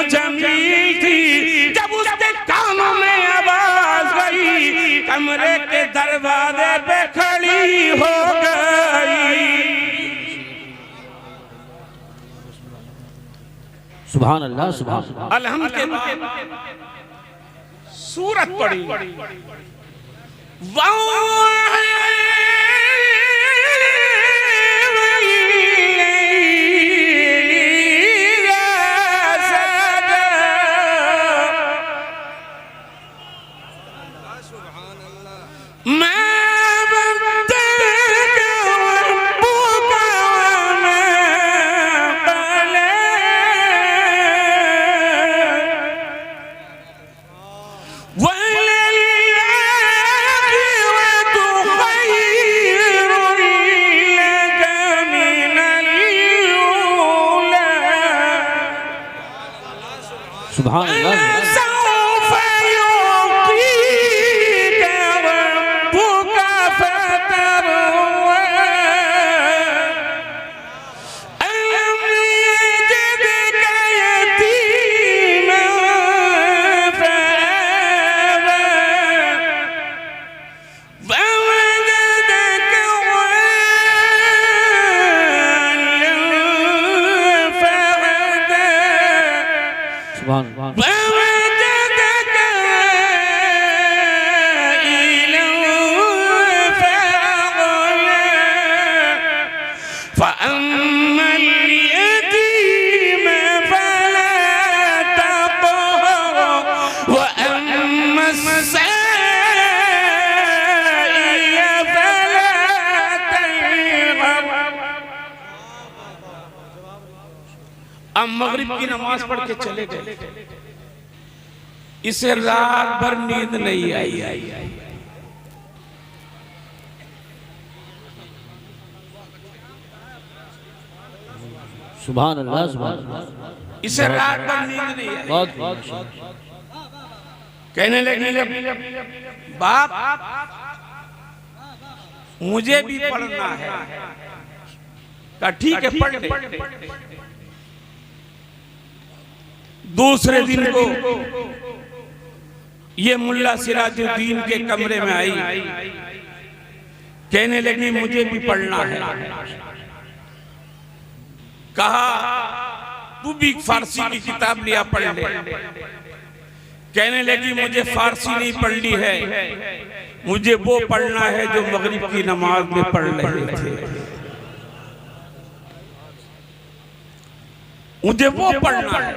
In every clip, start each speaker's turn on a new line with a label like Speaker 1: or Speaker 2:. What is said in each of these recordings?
Speaker 1: जमील थी। जब उसके कानों में आवाज गई, कमरे के दरवाजे पे खड़ी हो गई।
Speaker 2: सुभान अल्लाह, सुभान अल्लाह।
Speaker 1: अलहम्द के बाद सूरत पड़ी,
Speaker 2: सुभान अल्लाह। अब मगरिब की नमाज पढ़ के चले गए। इसे रात भर नींद नहीं आई। सुभान अल्लाह, सुभान अल्लाह।
Speaker 1: इसे रात भर नींद नहीं आई।
Speaker 2: बहुत
Speaker 1: कहने लगे, बाप मुझे भी पढ़ना है। कहा ठीक है, पढ़ ले। दूसरे दिन को ये मुल्ला सिराजुद्दीन के कमरे में आई, कहने लगी मुझे भी पढ़ना है। कहा तू भी फारसी की किताब लिया पढ़ ले। कहने लगी मुझे फारसी नहीं पढ़नी है, मुझे वो पढ़ना है जो मगरिब की नमाज में पढ़ रहे थे। मुझे वो पढ़ना है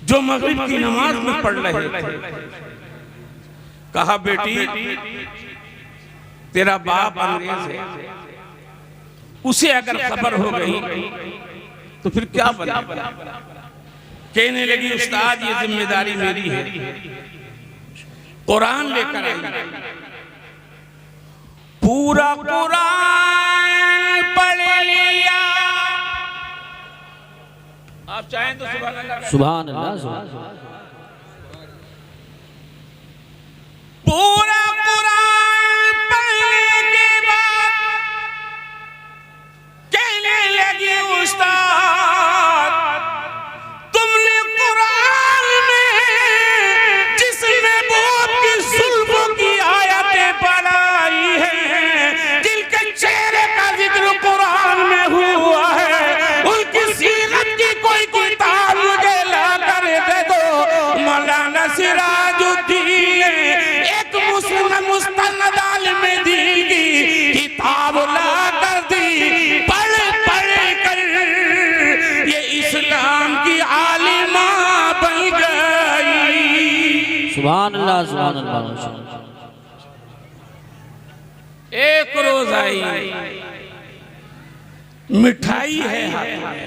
Speaker 1: जो मगरिब की नमाज में पढ़ रहे थे। कहा बेटी तेरा बाप अंग्रेज है, उसे अगर खबर हो गई तो फिर क्या बना। कहने लगी उस्ताद ये जिम्मेदारी मेरी है। कुरान लेकर आई, पूरा कुरान पढ़ लिया। आप चाहें तो सुभान अल्लाह,
Speaker 2: सुभान अल्लाह।
Speaker 1: पूरा कुरान पढ़ने के बाद कहने लगी उस्ताद तुमने कुरान में जिस महबूब की जुल्फों की आयतें पढ़ाई हैं, जिनके चेहरे का जिक्र कुरान में हुआ है, उनकी सीरत की कोई किताब मुझे ला कर दे दो। मौलाना सिराजुद्दीन एक मुस्तनद आलिम दीन की किताब ला कर दी। पढ़ कर ये इस्लाम की आलिमा बन गई।
Speaker 2: सुभान अल्लाह, सुभान अल्लाह।
Speaker 1: एक रोज आई, मिठाई है हाथ में।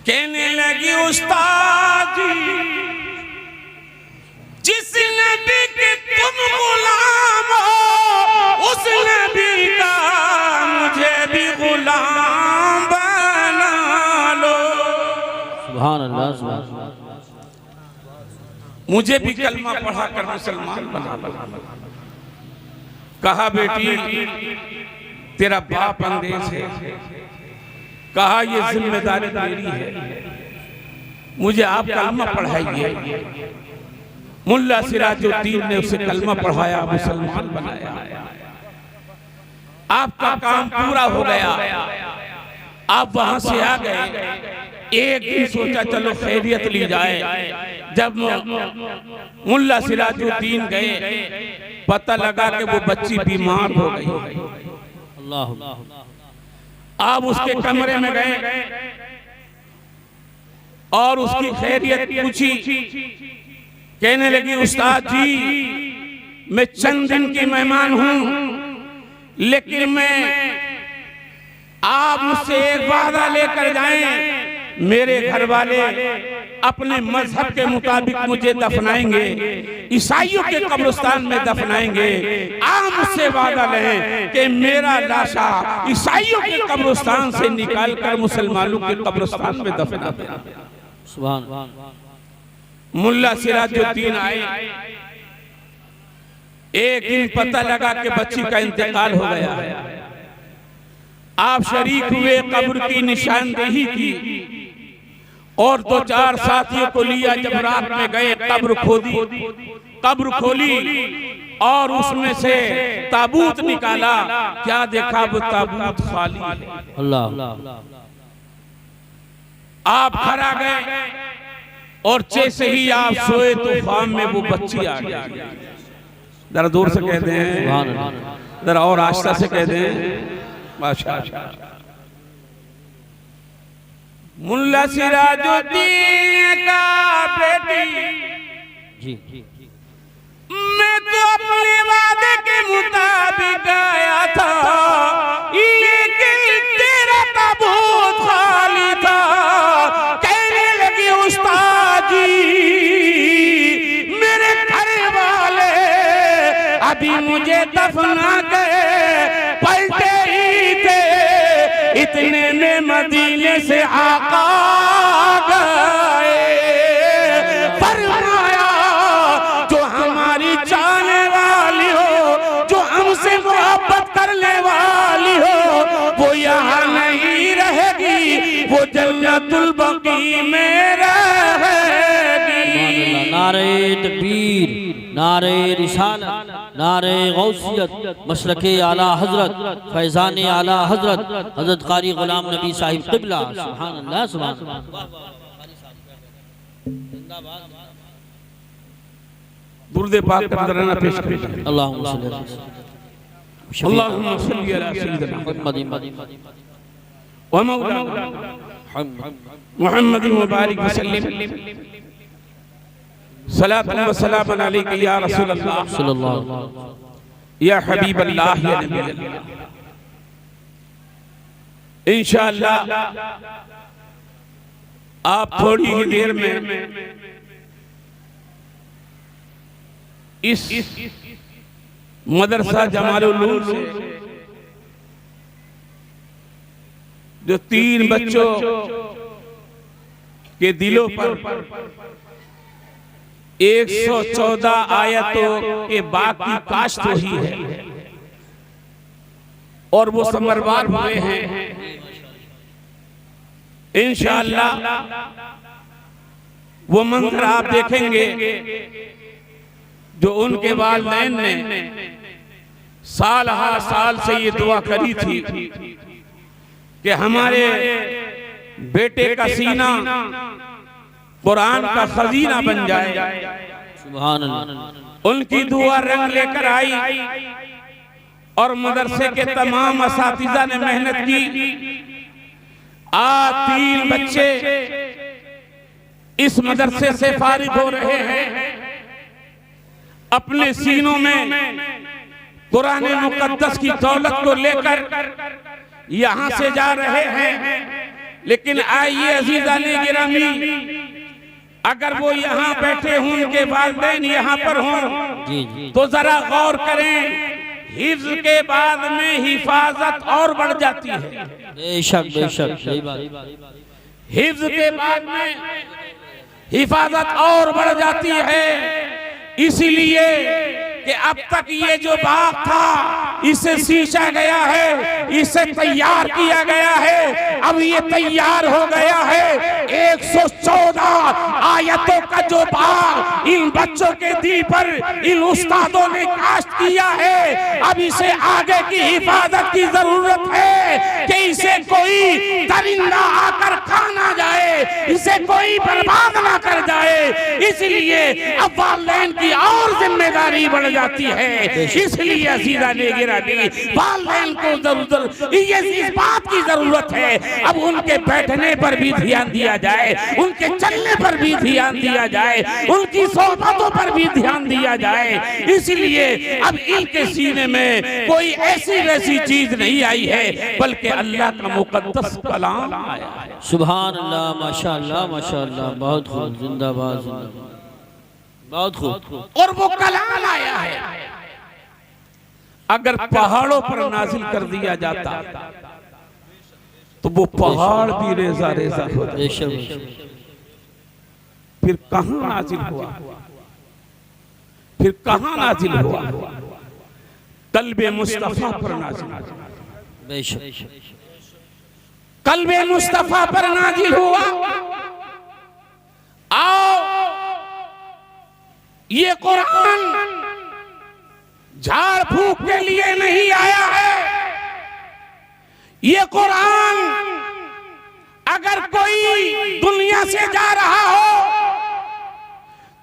Speaker 1: कहने लगी उस्ताद जिस नबी के तुम गुलाम हो, उस नबी का मुझे भी गुलाम बना लो।
Speaker 2: सुभान अल्लाह, सुभान अल्लाह।
Speaker 1: मुझे भी कलमा पढ़ा कर मुसलमान बना लो। कहा बेटी तेरा बाप अंग्रेज है। कहा ये जिम्मेदारी मेरी है, मुझे आप कलमा पढ़ाइए। मुल्ला सिराजुद्दीन ने उसे कलमा पढ़ाया, मुसलमान बनाया। आपका काम पूरा हो गया, आप वहां से आ गए। एक दिन सोचा चलो खैरियत ली जाए। जब मुल्ला सिराजुद्दीन गए, पता लगा कि वो बच्ची बीमार हो गई। आप उसके कमरे में गए और उसकी खैरियत पूछी। कहने लगी उस्ताद जी, मैं चंद दिन की मेहमान हूं, लेकिन मैं आप मुझसे एक वादा लेकर जाएं, मेरे घर वाले अपने मजहब के मुताबिक मुझे दफनाएंगे, ईसाइयों के कब्रिस्तान में दफनाएंगे। आप मुझसे वादा लें कि मेरा लाशा ईसाइयों के कब्रिस्तान से निकालकर मुसलमानों के कब्रिस्तान में दफना देना।
Speaker 2: सुभान।
Speaker 1: मुल्ला सिराजुद्दीन आए। एक दिन पता लगा कि बच्ची का इंतकाल हो गया। आप शरीक हुए, कब्र की निशानदेही की और 2-4 साथियों को लिया। जब रात में गए, कब्र खोली और उसमें से ताबूत निकाला। क्या देखा? वो ताबूत खाली।
Speaker 2: अल्लाह।
Speaker 1: आप खड़ा गए और जैसे ही आप सोए तो ख्वाब में वो बच्ची आ गई। जरा दूर से कहते हैं, जरा और आस्था से कहते हैं। माशाअल्लाह। मुल्ला सिराजुद्दीन का बेटी
Speaker 2: जी,
Speaker 1: मैं तो अपने वादे के मुताबिक आया था, लेकिन तेरा ताबूत खाली था। कहने लगी उस्ताद जी, मेरे घर वाले अभी मुझे दफना गए, पलटे ही थे, इतने में मदीने से आका गए। फरमाया जो हमारी चाहने वाली हो, जो हमसे मोहब्बत करने वाली हो, वो यहाँ नहीं रहेगी, वो जन्नतुल बकी में रहेगी।
Speaker 2: नारे तकबीर, नारे रिसालत, नारे गौसियत, मशरके आला हजरत, फैजान आला हजरत, हजरत कारी गुलाम नबी साहिब क़िबला। सुभान अल्लाह, सुभान अल्लाह।
Speaker 1: दुरूद पाक का नजराना पेश करें।
Speaker 2: अल्लाहुम्मा
Speaker 1: सल्ली अला सय्यिदिना व मौलाना मुहम्मद मुबारक वसल्लम। सलातु व सलाम अलैका या रसूल अल्लाह
Speaker 2: सल्लल्लाहु
Speaker 1: या हबीब अल्लाह या नबी अल्लाह। इंशाअल्लाह आप थोड़ी ही देर में इस मदरसा जमालुल नूर से जो 3 बच्चों के दिलों पर 114 आयतों के बाकी काश्त हुई है और वो समरवार हुए हैं। इंशाअल्लाह वो मंजर आप देखेंगे जो उनके वालिदैन ने साल हर साल से ये दुआ करी थी कि हमारे बेटे का सीना कुरान का खजीना बन जाए।
Speaker 2: सुभान अल्लाह।
Speaker 1: उनकी दुआ रंग लेकर आई और मदरसे के तमाम असातिज़ा ने मेहनत की। आज 3 बच्चे इस मदरसे से फारिग हो रहे हैं, अपने सीनों में कुरान मुकद्दस की दौलत को लेकर यहाँ से जा रहे हैं। लेकिन आइए अज़ीज़ाने गिरामी, अगर वो यहाँ बैठे हों, उनके वालिदैन यहाँ पर हों, तो जरा गौर करें, हिफ्ज़ के बाद में हिफाजत और बढ़ जाती है।
Speaker 2: बेशक बेशक, सही बात।
Speaker 1: हिफ्ज़ के बाद में हिफाजत और बढ़ जाती है, इसीलिए कि अब तक ये जो बाग था इसे सींचा गया है, इसे तैयार किया गया है। अब ये तैयार हो गया है। 114 आयतों का जो बाग इन बच्चों के दिल पर इन उस्तादों ने काश्त किया है, अब इसे आगे की हिफाजत की जरूरत है कि इसे कोई दरिंदा आकर खा ना जाए, इसे कोई बर्बाद ना कर जाए। इसलिए अब वालिदैन की और जिम्मेदारी बढ़ जाती है। इसलिए अजीजा ने गिरानी वालिदैन को जरूरत ये इस बात की जरूरत है, अब उनके बैठने पर भी ध्यान दिया जाए, उनके चलने पर भी ध्यान दिया जाए, उनकी सोहबतों पर भी ध्यान दिया जाए। इसलिए अब इनके सीने में कोई ऐसी वैसी चीज नहीं आई है, बल्कि अल्लाह का मुकद्दस कलाम आया है।
Speaker 2: सुभान अल्लाह, माशाअल्लाह माशाअल्लाह, बहुत खूब, जिंदाबाद जिंदाबाद, बहुत खूब।
Speaker 1: और वो कलाम आया है। अगर पहाड़ों पर नाजिल कर दिया जाता तो वो पहाड़ भी रेजा रेजा हो जाते। फिर कहां नाजिल हुआ, फिर कहां नाजिल हुआ? कल्बे मुस्तफा पर नाजिल हुआ, कल्बे मुस्तफा पर नाजिल हुआ। आओ, ये कुरान झाड़ फूक के लिए नहीं आया है। ये कुरान अगर कोई दुनिया से जा रहा हो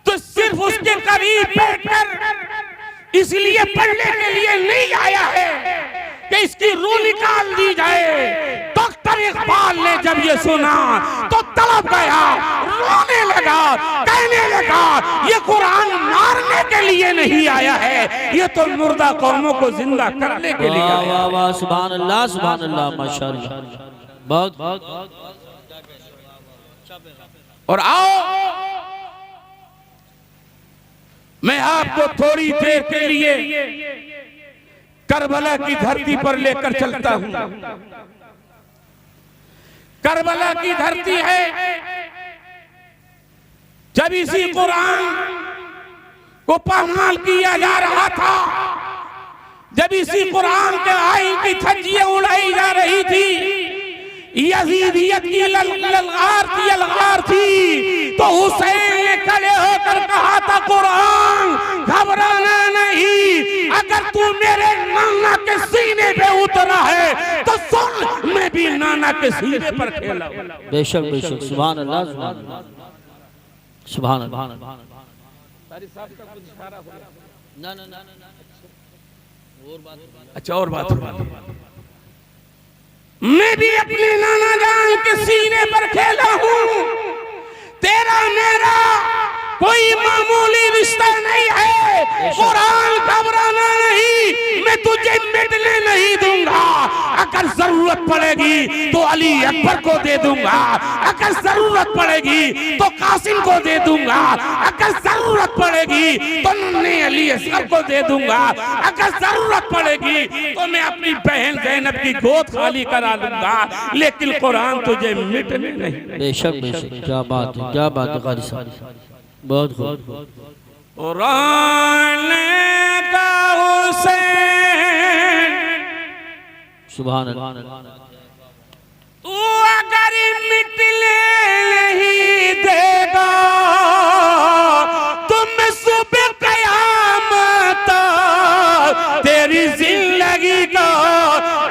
Speaker 1: तो सिर्फ उसके करीब बैठकर इसलिए पढ़ने के लिए नहीं आया है कि इसकी रूह निकाल दी जाए। डॉक्टर इकबाल ने जब ये सुना तो तड़प गया, रोने लगा, कहने लगा ये कुरान मारने के लिए नहीं आया है, ये तो मुर्दा कौमों को जिंदा करने के लिए आया है।
Speaker 2: वाह वाह, सुभान अल्लाह सुभान अल्लाह, माशाअल्लाह, बहुत बहुत।
Speaker 1: और आओ, मैं आपको थोड़ी देर के लिए करबला की धरती पर लेकर चलता हूं। करबला की धरती है, जब इसी कुरान को पामाल किया जा रहा था, जब इसी कुरान के आइन की धज्जियां उड़ाई जा रही थी, यजीदियत की ललकार थी, तो हुसैन ने खड़े होकर कहा था कुरान घबराना नहीं, अगर तू मेरे नाना के सीने पे उतरा है तो सुन, मैं भी नाना के सीने पर खेला।
Speaker 2: बेशक बेशक, सुभान अल्लाह सुभान अल्लाह, सुभान अल्लाह। ना ना ना ना, और बात,
Speaker 1: अच्छा और बात, मैं भी अपने नाना जान के सीने पर खेला हूँ। तेरा मेरा कोई मामूली रिश्ता नहीं है। कुरान घबराना नहीं, मैं तुझे मिटने नहीं दूंगा। अगर जरूरत पड़ेगी तो अली अकबर को दे दूंगा, अगर जरूरत पड़ेगी तो कासिम को दे दूंगा, अगर जरूरत पड़ेगी तो नन्हे अली असगर को दे दूंगा, अगर जरूरत पड़ेगी तो मैं अपनी बहन ज़ैनब की गोद खाली करा लूंगा, लेकिन कुरान तुझे मिटने नहीं।
Speaker 2: बेशक बेशक, क्या बात है, क्या बात है कारी साहब, बहुत खूब।
Speaker 1: कुरान का हुसैन,
Speaker 2: सुभान अल्लाह।
Speaker 1: तू अगर मिटने नहीं देगा तुम सुबह क़यामत तेरी जिंदगी का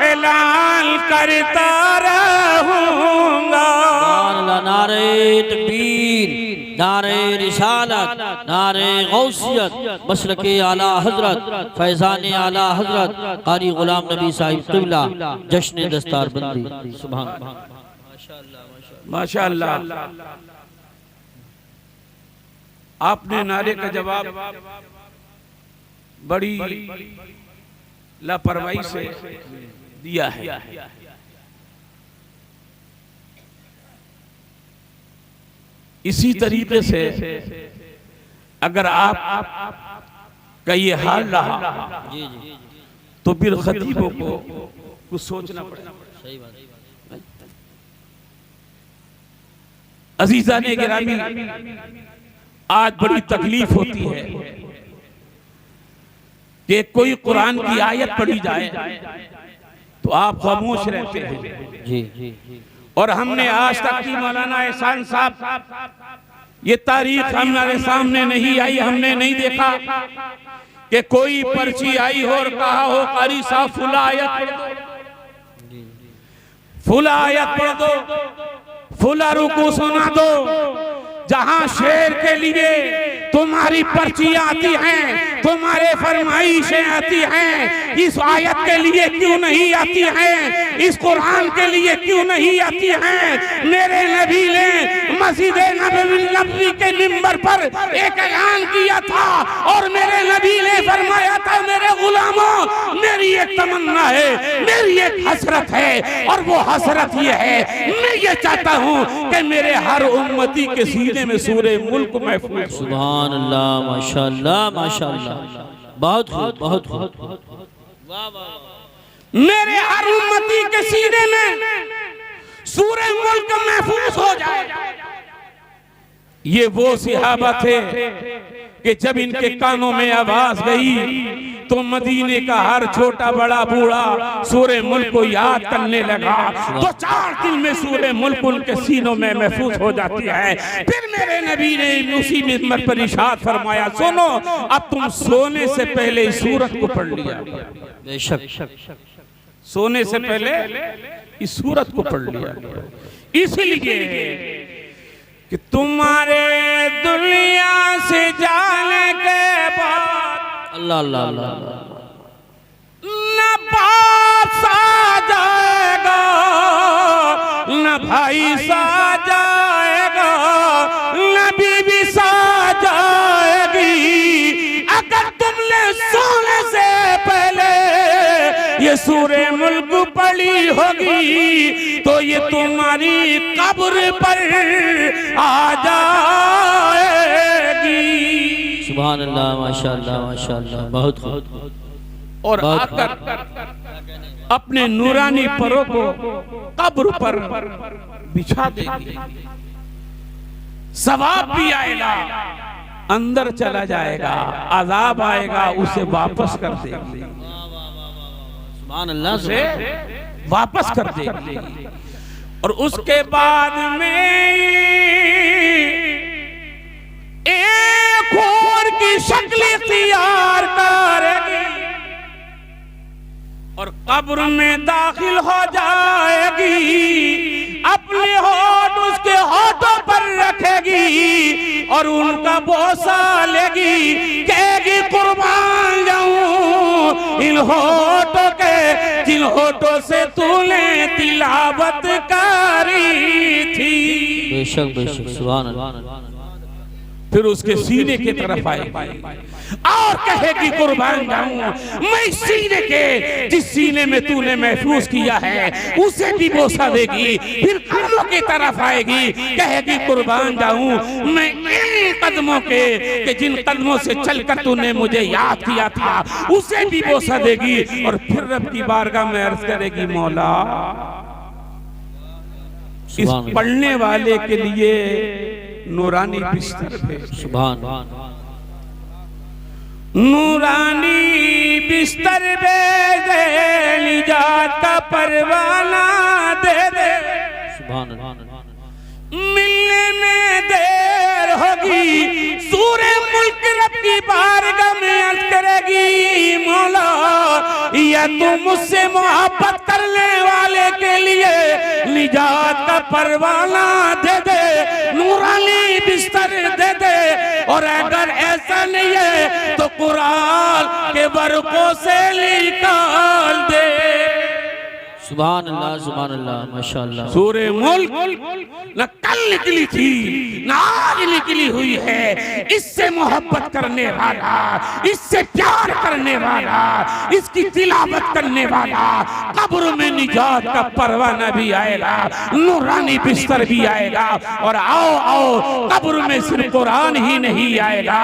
Speaker 1: ऐलान करता रहूंगा।
Speaker 2: नारे तकबीर, नारे रिसालत, नारे गौसियत, मशरक़े आला हजरत, फैज़ान आला हजरत कारी गुलाम नबी साहिब क़िबला, जश्न दस्तार बंदी। सुभान
Speaker 1: माशाअल्लाह। आपने नारे का जवाब बड़ी लापरवाही से दिया है। इसी तरीके से अगर आप का ये हाल रहा तो फिर खतीबों को कुछ सोचना पड़ेगा। अजीज़ाने गिरामी, आज बड़ी तकलीफ होती है कि कोई कुरान की आयत पढ़ी जाए तो आप खामोश रहते हैं।
Speaker 2: जी
Speaker 1: और हमने आज तक की मौलाना एहसान साहब, ये तारीख हमारे सामने नहीं आई, हमने नहीं देखा कि कोई पर्ची आई हो और कहा हो कारी साहब फुला आयत पढ़ दो, फुला आयत पढ़ दो, फुला रुकू सुना दो। जहां शेर के लिए तुम्हारी पर्ची आती हैं, तुम्हारे फरमाइशें आती हैं, इस आयत के लिए क्यों नहीं आती हैं? इस कुरान के लिए क्यों नहीं आती हैं? मेरे नबी ने मस्जिद नबवी के मिंबर पर एक ऐलान किया था और मेरे नबी ने फरमाया था, मेरे गुलामों, मेरी एक तमन्ना है, मेरी एक हसरत है, और वो हसरत ये है, मैं ये चाहता हूँ कि मेरे हर उम्मती के सीने में सूरे मुल्क महफूज।
Speaker 2: सुभान अल्लाह, माशाअल्लाह माशाअल्लाह, बहुत खूब बहुत खूब,
Speaker 1: मेरे हर उम्मती के सीने में सूरे मुल्क महफूज हो जाए। ये वो सहाबा थे कि जब इनके कानों में आवाज गई तो मदीने का हर छोटा बड़ा बूढ़ा सूरे मुल्क को याद करने लगा। तो 4 दिन में सूरे मुल्क उनके सीनों में महफूज हो जाती है। फिर मेरे नबी ने उसी मिंबर पर इरशाद फरमाया, सुनो, अब तुम सोने से पहले इस सूरत को पढ़ लिया।
Speaker 2: बेशक
Speaker 1: सोने से पहले इस सूरत को पढ़ लिया, इसलिए कि तुम्हारे दुनिया से जाने के बाद
Speaker 2: अल्लाह अल्लाह अल्लाह
Speaker 1: न बाप सा जाएगा, न भाई सा जाएगा, न बीवी सा जाएगी। अगर तुमने सोने से पहले ये सूरे मुल्क पड़ी होगी तो ये तुम्हारी कब्र पर आ जाएगी।
Speaker 2: सुभान अल्लाह, माशाअल्लाह माशाअल्लाह, बहुत खूब।
Speaker 1: और आकर अपने नूरानी परों को कब्र पर बिछा देगी। सवाब भी आएगा, अंदर चला जाएगा, अजाब आएगा, उसे वापस कर देगी,
Speaker 2: सुभान अल्लाह,
Speaker 1: उसे वापस कर देगी। और उसके बाद में एक और की शक्ल इख्तियार करेगी और कब्र में दाखिल हो जाएगी। अपने होठ उसके होठों पर रखेगी और उनका बोसा लेगी, कहेगी कुर्बान जाऊं इन होठों के, जिन होठों से तूने तिलावत करी थी।
Speaker 2: बेशक बेशक, सुभान अल्लाह।
Speaker 1: फिर उसके सीने की तरफ आएगी और कहेगी कुर्बान जाऊं मैं सीने के, जिस सीने में तूने महफूज किया है उसे भी बोसा देगी। फिर कदमों की तरफ आएगी, कहेगी कुर्बान जाऊं मैं इन कदमों के, कि जिन कदमों से चलकर तूने मुझे याद किया था, उसे भी बोसा देगी। और फिर रब की बारगाह में अर्ज करेगी, मौला इस पढ़ने वाले के लिए नूरानी बिस्तर भेज,
Speaker 2: सुभान
Speaker 1: नूरानी बिस्तर भेज दे, निजात का परवाना दे दे।
Speaker 2: सुभान अल्लाह,
Speaker 1: मिलने में देर होगी, सूरे मुल्क रब की बारगाह में अर्ज करेगी, मौला या तू मुझसे मोहब्बत करने वाले के लिए निजात का परवाना दे दे, नूरानी बिस्तर दे दे। और अगर ऐसा नहीं है तो कुरान के बरकों से निकाल दे।
Speaker 2: सुभान अल्लाह, माशाअल्लाह।
Speaker 1: सूरे मुल्क न कल निकली थी न आज निकली हुई है। इससे मोहब्बत करने वाला, इससे प्यार करने वाला, इसकी तिलावत करने वाला, कब्र में निजात का परवाना भी आएगा, नूरानी बिस्तर भी आएगा। और आओ आओ, कब्र में सिर्फ कुरान ही नहीं आएगा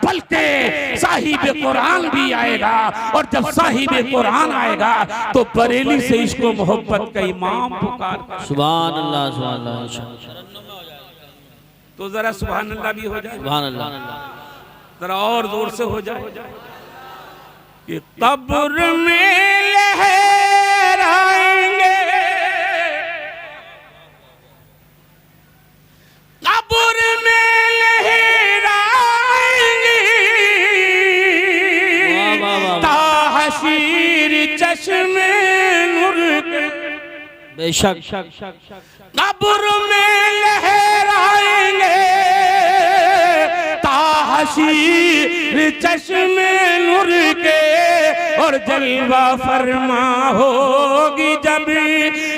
Speaker 1: बल्कि साहिब कुरान भी आएगा। और जब साहिब कुरान आएगा तो बरेली से इसको मोहब्बत का इमाम पुकार।
Speaker 2: सुभान अल्लाह, सुभान अल्लाह।
Speaker 1: तो जरा सुभान अल्लाह भी हो जाए,
Speaker 2: सुभान अल्लाह,
Speaker 1: जरा और जोर से हो जाए। कि कब्र में लहराएंगे, कब्र में लहराएंगे, ताहशीर चश्मे नूर के,
Speaker 2: बेशक
Speaker 1: कब्र में लहराएंगे, ताहशीर चश्मे नूर के, और जलवा फरमा होगी जब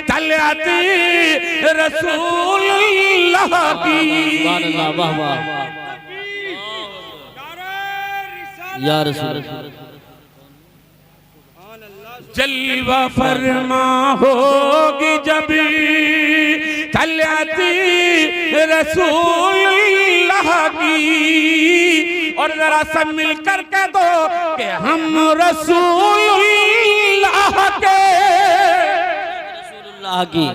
Speaker 1: तलअती रसूलुल्लाह की।
Speaker 2: वाह वाह या रसूल,
Speaker 1: जलवा फरमा होगी जब तलअती रसूलुल्लाह की। और जरा सब मिलकर कह दो कि हम रसूलुल्लाह के,
Speaker 2: रसूलुल्लाह की,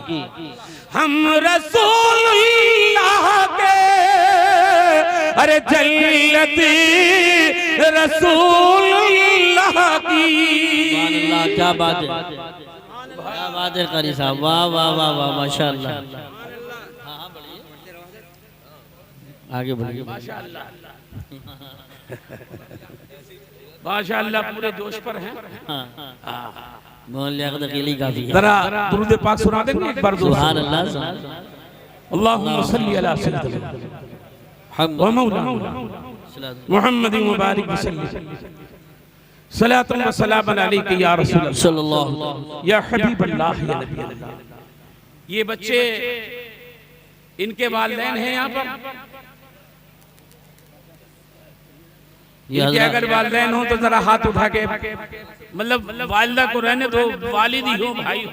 Speaker 1: हम रसूलुल्लाह के, अरे जल्लती रसूलुल्लाह की।
Speaker 2: अल्लाह क्या बात है, क्या बात है कारी साहब, वाह वाह वाह वाह माशाअल्लाह। आगे बढ़िए
Speaker 1: माशाअल्लाह माशाअल्लाह, पूरे जोश पर हैं।
Speaker 2: मोहल्ले का अकेली काफी है।
Speaker 1: जरा दुरूद पाक सुना देंगे एक बार?
Speaker 2: सुभान अल्लाह,
Speaker 1: अल्लाहुम्मा सल्ली अला सय्यिदिना व मौलाना मुहम्मद मुबारक वसल्लम, सलातु व सलाम अलैका या रसूल अल्लाह
Speaker 2: सल्लल्लाहु
Speaker 1: या हबीब अल्लाह या नबी अल्लाह। ये बच्चे इनके वालिदैन हैं यहाँ पर, इनके अगर वालिदैन हो तो जरा हाथ उठा के, मतलब वालिदा को रहने दो, वालिदी हो भाई।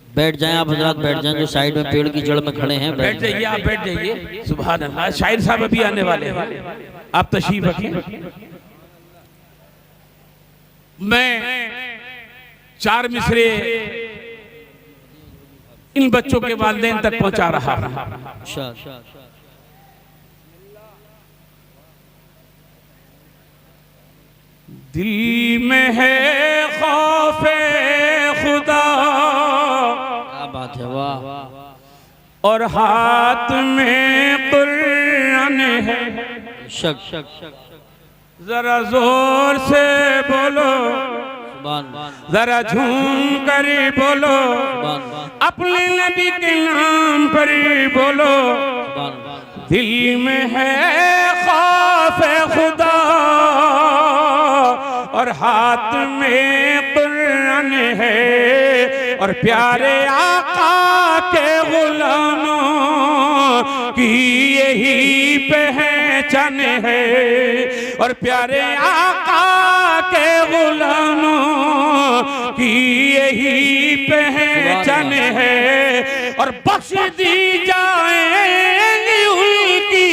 Speaker 2: बैठ जाएं आप हजरात, बैठ जाएं जो साइड में पेड़ की जड़ में खड़े हैं,
Speaker 1: बैठ जाइए, आप बैठ जाइए। सुभान अल्लाह, शायर साहब अभी आने वाले हैं, आप तशरीफ रखिए। मैं 4 मिसरे इन बच्चों के वालिदैन तक पहुंचा रहा हूं। दिल में है खौफे खुदा,
Speaker 2: क्या बात है, वाह,
Speaker 1: और हाथ में कुरान है।
Speaker 2: शक
Speaker 1: जरा जोर से बोलो, जरा झूम कर बोलो, अपने नबी के नाम पर बोलो। दिल में है खौफे खुदा, और हाथ में कुरान है, और प्यारे आका के गुलामों की यही पहचान है, और प्यारे आका के गुलामों की यही पहचान है। और बख्श दी जाएंगी उनकी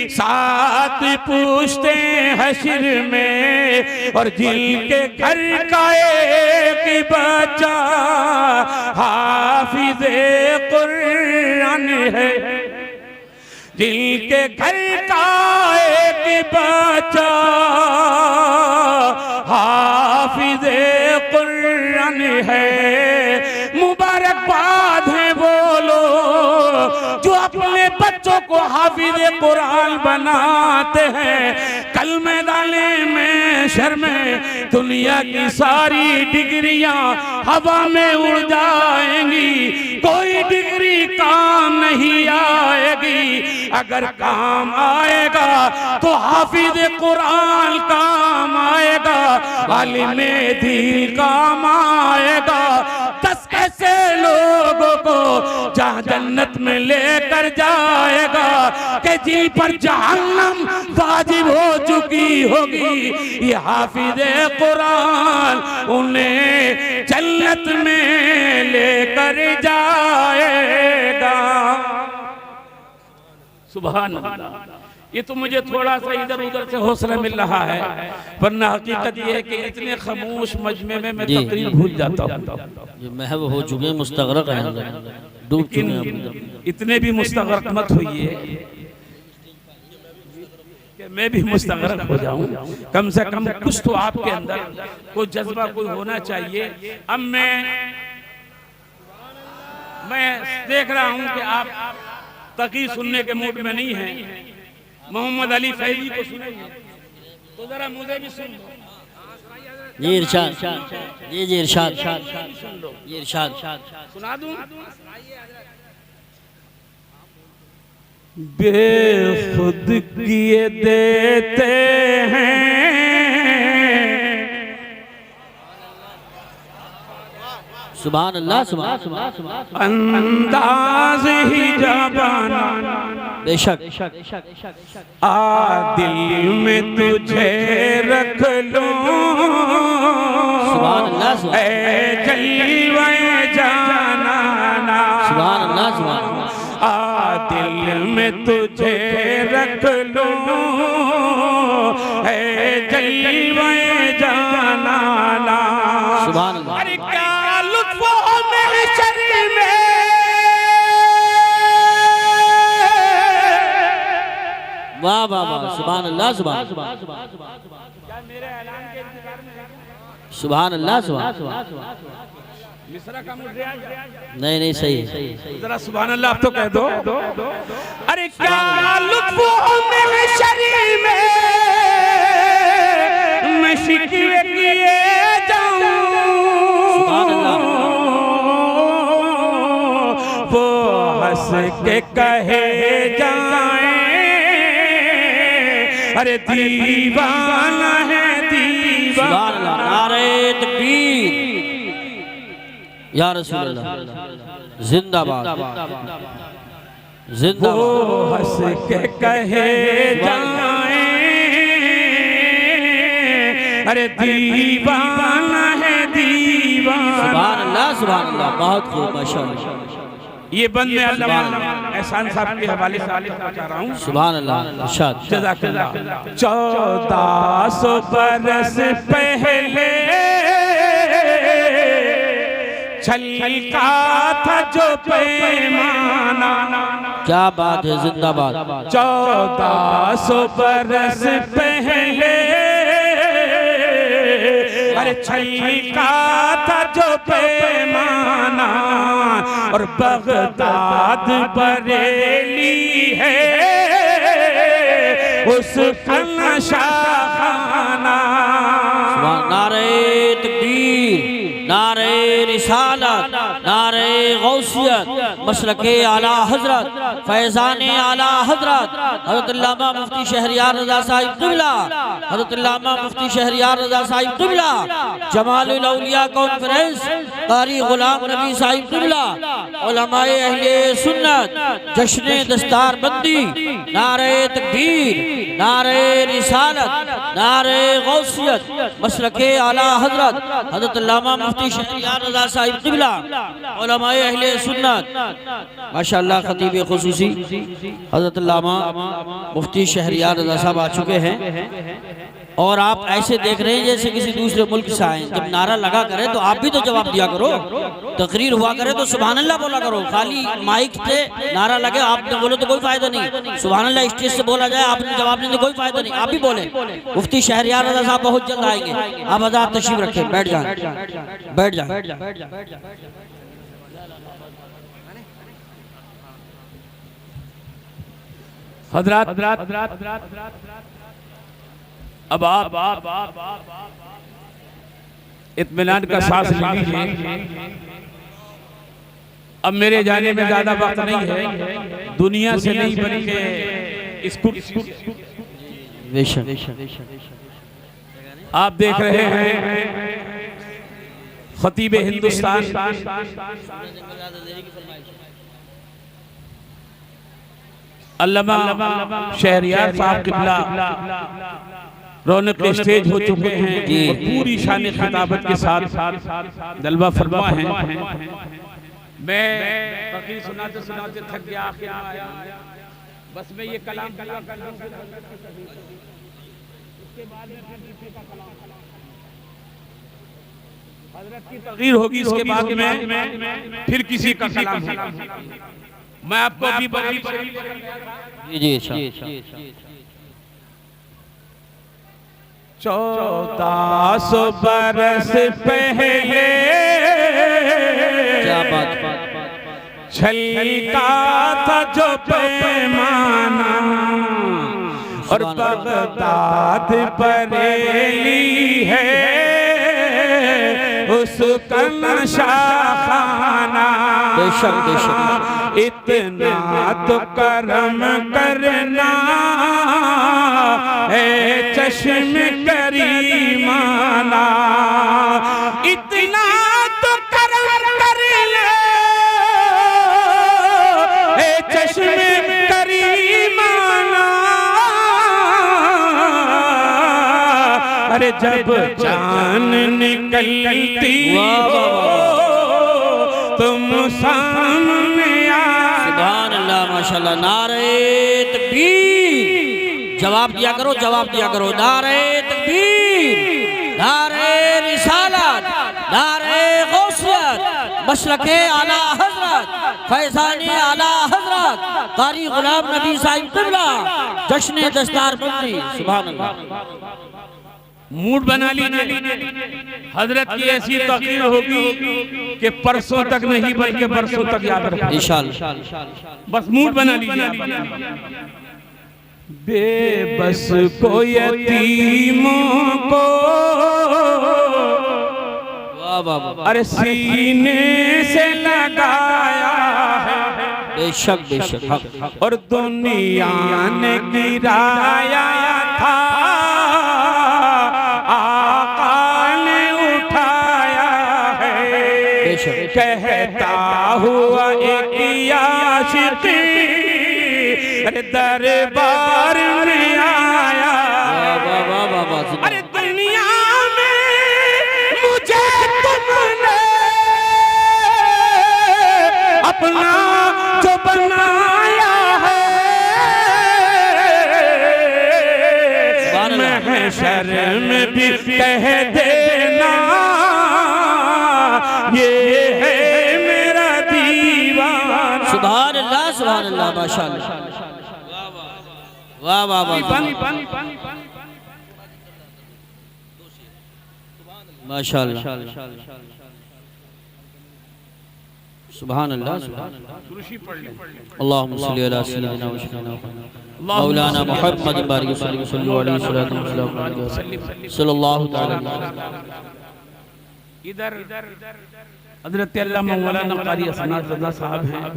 Speaker 1: साथ पूछते हश्र में, और दिल के घर का एक बच्चा हाफिज़े कुरान है। दिल के घर का एक बच्चा हाफिज़े कुरान है। मुबारकबाद है बोलो जो अपने बच्चों को हाफिज़े कुरान बनाते हैं। कल मैदाने में शर में दुनिया की सारी डिग्रियां हवा में उड़ जाएंगी, कोई डिग्री काम नहीं आएगी। अगर काम आएगा तो हाफिज़े कुरान काम आएगा, आलिमे दीन काम आएगा। 10 ऐसे लोगों को जहाँ जन्नत में लेकर जाएगा कि जिन पर जहन्नम वाजिब हो चुकी होगी, ये हाफिज़े कुरान उन्हें जन्नत में लेकर जाएगा। सुभान अल्लाह। ये तो मुझे थोड़ा सा इधर उधर से हौसला मिल रहा है, वरना हकीकत ये है कि इतने खामोश मजमे में मैं तकरीर भूल जाता हूँ।
Speaker 2: जो महव हो चुके हैं, मुस्तगरक हैं, डूब चुके हैं।
Speaker 1: इतने भी मुस्तगरक मत होइए। कि मैं भी मुस्तगरक हो जाऊं, कम से कम कुछ तो आपके अंदर कोई जज्बा कोई होना चाहिए। अब मैं देख रहा हूं कि आप तकी सुनने के मूड में नहीं हैं। मोहम्मद अली फैजी को सुनेंगे तो जरा मुझे भी सुन लो।
Speaker 2: जी इरशाद, जी इरशाद, जी इरशाद
Speaker 1: सुना दूं। बेखुद किए देते हैं
Speaker 2: सुभान अल्लाह, सुभान
Speaker 1: अंदाज ही जबाना,
Speaker 2: बेशक
Speaker 1: आ दिल में तुझे रख लूं,
Speaker 2: सुभान अल्लाह,
Speaker 1: ऐ जलवे जाना,
Speaker 2: सुभान अल्लाह, सुभान
Speaker 1: आ दिल में तुझे रख लूं, ऐ जलवे जाना,
Speaker 2: सुभान अल्लाह।
Speaker 1: अरे क्या लुत्फ महशर में,
Speaker 2: वाह वाह वाह, सुभान अल्लाह, सुभान सुभान अल्लाह, सुभान
Speaker 1: मिसरा का मुझे
Speaker 2: नहीं नहीं सही है।
Speaker 1: जरा सुभान अल्लाह आप तो कह दो। अरे क्या लुत्फ महशर में मैं शिकवे किए जाऊं,
Speaker 2: सुभान अल्लाह,
Speaker 1: वो हंस के कहे जाए, अरे दीवाना है
Speaker 2: सुभान
Speaker 1: दीवाना।
Speaker 2: अल्लाह, नारे तकबीर या रसूल अल्लाह, जिंदाबाद
Speaker 1: वो
Speaker 2: जिंदाबाद।
Speaker 1: हंस के कहे जाए, अरे दीवाना है दीवाना।
Speaker 2: सुभान अल्लाह, सुभान अल्लाह, बहुत खूब, माशाअल्लाह।
Speaker 1: ये बंद में अल्लाह एहसान साहब के हवाले से पहुंचा रहा हूँ।
Speaker 2: सुभान अल्लाह, इरशाद।
Speaker 1: जज़ाकल्लाह। 1400 बरस पहले छलका था जो पैमाना,
Speaker 2: क्या बात है, जिंदाबाद।
Speaker 1: 1400 बरस पहले अरे छलका था जो पैमाना, और बगदाद बरेली है उसका नशाखाना।
Speaker 2: नारे तकबीर, नारे रिसालत, नारे गौसियत, मशरके आला हजरत, फैजाने आला हजरत हजरत अल्लामा मुफ्ती शहरियार रज़ा साहिब क़िबला, हजरत अल्लामा मुफ्ती शहरियार रज़ा साहिब क़िबला, जमालुल औलिया कॉन्फ्रेंस, कारी गुलाम नबी साहिब क़िबला, उलमाए अहले सुन्नत, जश्न दस्तार बंदी, नारे तकबीर, नारे रिसालत, नारे गौसियत, मशरके आला हजरत हजरत अल्लामा मुफ्ती शहरियार रज़ा साहिब क़िबला, उलमाए अहले सुन्नत, माशाअल्लाह। खतीब खुसूसी हजरत अल्लामा मुफ्ती शहरियार रज़ा साहब आ चुके हैं, और आप ऐसे देख रहे हैं जैसे किसी दूसरे मुल्क से आए। जब नारा लगा करे तो आप भी तो जवाब दिया करो, तकरीर हुआ करे तो सुभान अल्लाह बोला करो। खाली माइक से नारा लगे आपने बोलो तो कोई फायदा नहीं, सुभान अल्लाह स्टेज से बोला जाए आपने जवाब नहीं तो कोई फायदा नहीं, आप भी बोले। मुफ्ती शहरियार रज़ा साहब बहुत जल्द आएंगे, आप आजाद तशरीफ रखें, बैठ जाए, बैठ जाए।
Speaker 1: हजरत अब आप इत्मीनान का सांस ले लीजिए। अब मेरे जाने में ज्यादा वक्त नहीं है, दुनिया से नहीं बल्कि इसको आप देख रहे हैं खतीब हिंदुस्तान अल्लामा शहरियार साहब क़िबला रौनक स्टेज हो चुके हैं और पूरी शान खिताबत के साथ जलवा फरमा है। मैं तकरीर सुनाते सुनाते थक गया, आखिर में आया, बस मैं ये कलाम पूरा कर दूं, उसके बाद में हजरत की तकरीर होगी, इसके बाद में फिर किसी का कलाम होगा। मैं आपको अभी 1400 बरस पहले
Speaker 2: क्या बात
Speaker 1: छलका था जो पैमाना और बगदाद बरेली है उसका नशाखाना।
Speaker 2: बेशक बेशक
Speaker 1: इतना तो करम करना है चश्म करीमाना, इतना तो करम करना है चश्म करीमाना। अरे जब जान निकलती हो तुम सामने आ।
Speaker 2: सुभान अल्लाह माशाल्लाह। नारे तकबीर, जवाब दिया करो, जवाब दिया करो। नारे तकबीर, नारे रिसालत, नारे गौसियत, मशरके आला हजरत, फैजाने आला हजरत, कारी गुलाम नबी साहिब क़िबला, जश्न दस्तार बंदी। सुभान अल्लाह।
Speaker 1: मूड बना लीजिए, हजरत की ऐसी तकरीर होगी कि परसों तक नहीं बल्कि बरसों तक याद रखें
Speaker 2: इंशाअल्लाह।
Speaker 1: बस मूड बना लीजिए। बेबस को यतीमों को
Speaker 2: वाह वाह वाह,
Speaker 1: अरे सीने से लगाया है
Speaker 2: बेशक बेशक।
Speaker 1: और दुनिया ने गिराया था कहता हुआ एक आशिक दरबार में आया। अरे दुनिया में मुझे तुमने अपना जो बनाया है, महशर में भी कह देना ये है मेरा दीवाना।
Speaker 2: सुभान अल्लाह, सुभान अल्लाह, माशाअल्लाह। वाह वाह वाह, माशाअल्लाह, सुभान अल्लाह। अल्लाहुम्मा सल्ली अला सय्यिदिना व सय्यिदिना मौलाना मुहम्मद बारिक सल्लल्लाहु अलैहि वसल्लम सल्लल्लाहु तआला।
Speaker 1: इधर हजरत अल्लामा मौलाना कारी असनाद रज़ा साहब हैं,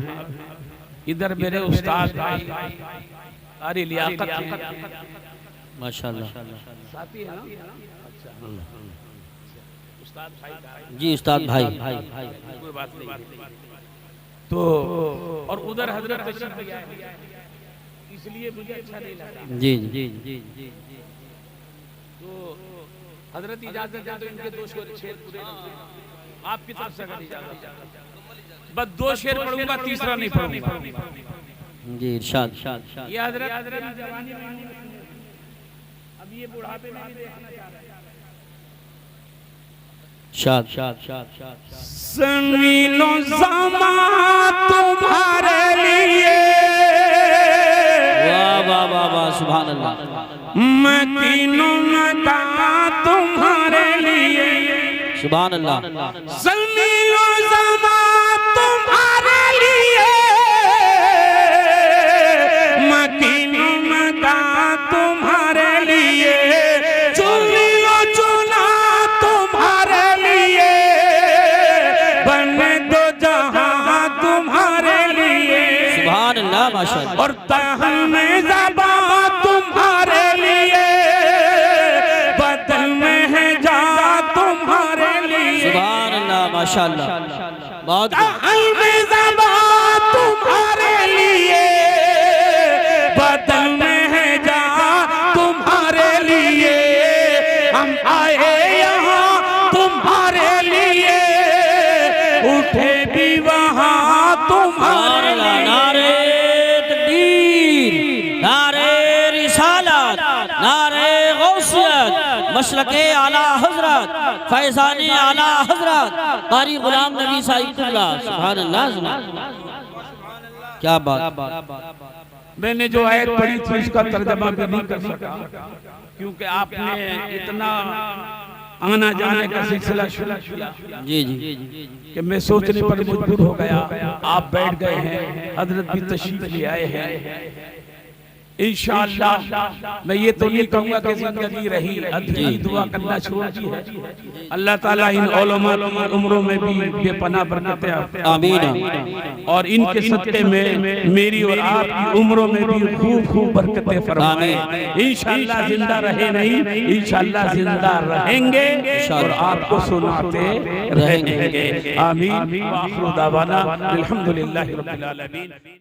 Speaker 1: इधर मेरे उस्ताद भाई कारी लियाकत हैं
Speaker 2: माशाअल्लाह।
Speaker 1: साथी हैं ना? उस्ताद भाई
Speaker 2: जी उस्ताद भाई,
Speaker 1: कोई बात नहीं। तो और उधर हजरत तशरीफ ले आए, इसलिए मुझे अच्छा नहीं लगा।
Speaker 2: जी जी जी जी।
Speaker 1: तो हजरत इजाजत दे तो इनके दो शेर पूरे आपकी तरफ से अगर इजाजत, बस 2 शेर पढ़ूंगा, तीसरा नहीं पढ़ूंगा।
Speaker 2: जी इरशाद।
Speaker 1: ये हजरत जवानी में, अब ये बुढ़ापे में भी देखना चाह रहे हैं।
Speaker 2: शाद शाद शाद शाद।
Speaker 1: ज़मीनो ज़मा तुम्हारे लिए,
Speaker 2: वाह वाह वाह वाह, सुभान अल्लाह।
Speaker 1: मदीनों मका तुम्हारे लिए,
Speaker 2: सुभान अल्लाह।
Speaker 1: ज़मीनो ज़मा तुम्हारे लिए, मदीनों मका तुम्हारे लिए, चुनियो चुना तुम्हारे लिए, बने दो जहां तुम्हारे लिए।
Speaker 2: सुभान अल्लाह, माशाअल्लाह।
Speaker 1: और तहल में ज़बा तुम्हारे लिए, बदल में है जा तुम्हारे लिए।
Speaker 2: सुभान अल्लाह, माशाअल्लाह। बहुत
Speaker 1: तहल में ज़बा तुम्हारे लिए, बदल में है जा तुम्हारे लिए। हम आए यहाँ तुम्हारे लिए, उठे भी वहाँ तुम्हारे लिए।
Speaker 2: नारे तकबीर, नारे रिसालत, नारे गौसियत, मशरके आला हजरत, फैजाने आला हजरत, कारी गुलाम नबी साहिब क़िबला। सुभान अल्लाह, क्या बात।
Speaker 1: मैंने जो आयत पढ़ी थी उसका तर्जमा भी नहीं कर सका, क्योंकि आपने इतना आना जाने का सिलसिला शुरू किया
Speaker 2: जी जी
Speaker 1: कि मैं सोचने पर मजबूर हो गया। आप बैठ गए हैं, हजरत भी तशरीफ ले आए हैं। इंशाअल्लाह मैं ये तो नहीं कहूँगा कि जिंदगी रही अधूरी, दुआ करना छोड़ दी है। अल्लाह ताला इन उलमा की उम्रों में भी बेपनाह बरकतें
Speaker 2: आमीन।
Speaker 1: और इनके सदक़े में मेरी और आपकी उम्रों में भी खूब खूब बरकतें फरमाए। इंशाअल्लाह जिंदा रहे नहीं, इंशाअल्लाह जिंदा रहेंगे और आपको सुनाते रहेंगे। आमीन। व आखिरु दावाना अल्हम्दुलिल्लाहि रब्बिल आलमीन।